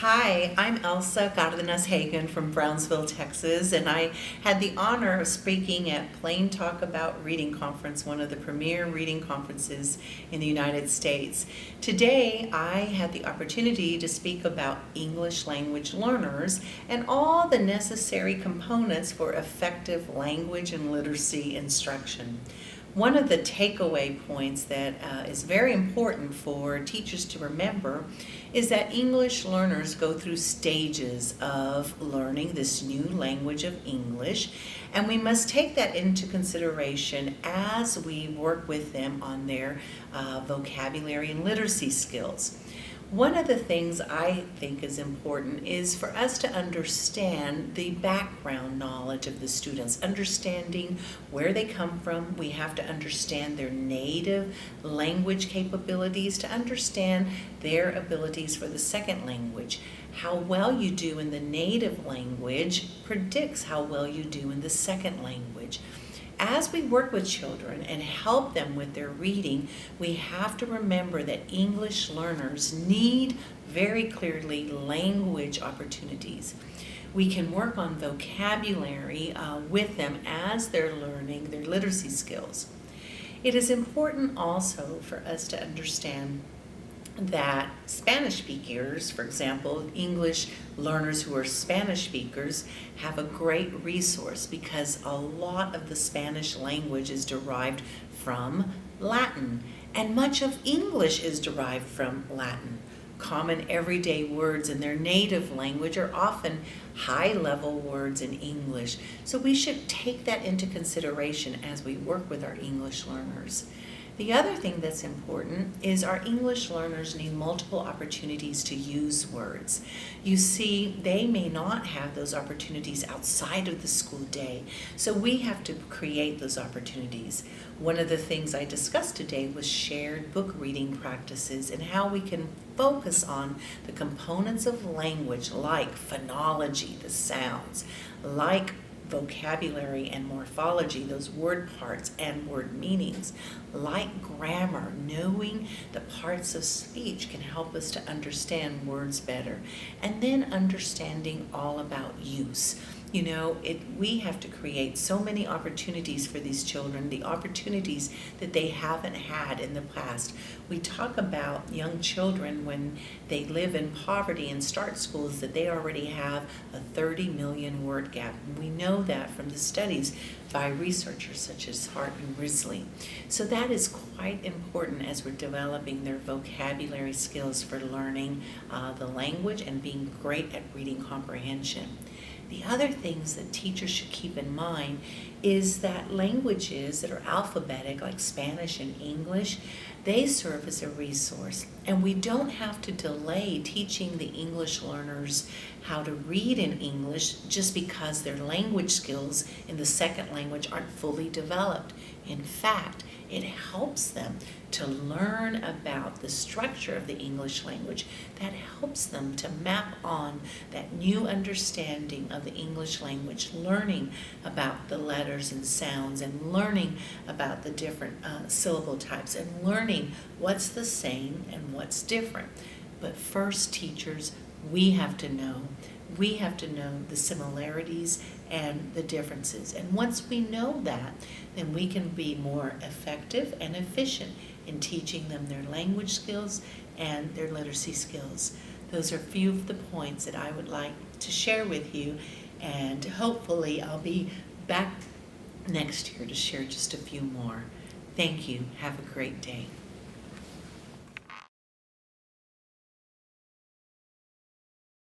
Hi, I'm Elsa Cardenas-Hagan from Brownsville, Texas, and I had the honor of speaking at Plain Talk About Reading Conference, one of the premier reading conferences in the United States. Today, I had the opportunity to speak about English language learners and all the necessary components for effective language and literacy instruction. One of the takeaway points that is very important for teachers to remember is that English learners go through stages of learning this new language of English, and we must take that into consideration as we work with them on their vocabulary and literacy skills. One of the things I think is important is for us to understand the background knowledge of the students, understanding where they come from. We have to understand their native language capabilities to understand their abilities for the second language. How well you do in the native language predicts how well you do in the second language. As we work with children and help them with their reading, we have to remember that English learners need very clearly language opportunities. We can work on vocabulary with them as they're learning their literacy skills. It is important also for us to understand that Spanish speakers, for example, English learners who are Spanish speakers, have a great resource because a lot of the Spanish language is derived from Latin, and much of English is derived from Latin. Common everyday words in their native language are often high-level words in English, so we should take that into consideration as we work with our English learners. The other thing that's important is our English learners need multiple opportunities to use words. You see, they may not have those opportunities outside of the school day, so we have to create those opportunities. One of the things I discussed today was shared book reading practices and how we can focus on the components of language like phonology, the sounds, like vocabulary and morphology, those word parts and word meanings. Like grammar, knowing the parts of speech can help us to understand words better. And then understanding all about use. You know, we have to create so many opportunities for these children, the opportunities that they haven't had in the past. We talk about young children when they live in poverty and start schools that they already have a 30 million word gap. And we know that from the studies by researchers such as Hart and Risley. So that is quite important as we're developing their vocabulary skills for learning the language and being great at reading comprehension. The other things that teachers should keep in mind is that languages that are alphabetic, like Spanish and English, they serve as a resource. And we don't have to delay teaching the English learners how to read in English just because their language skills in the second language aren't fully developed. In fact, it helps them to learn about the structure of the English language. That helps them to map on that new understanding of the English language, learning about the letters and sounds and learning about the different syllable types and learning what's the same and what's different. But first, teachers, we have to know the similarities and the differences. And once we know that, then we can be more effective and efficient in teaching them their language skills and their literacy skills. Those are a few of the points that I would like to share with you, and hopefully I'll be back next year to share just a few more. Thank you. Have a great day.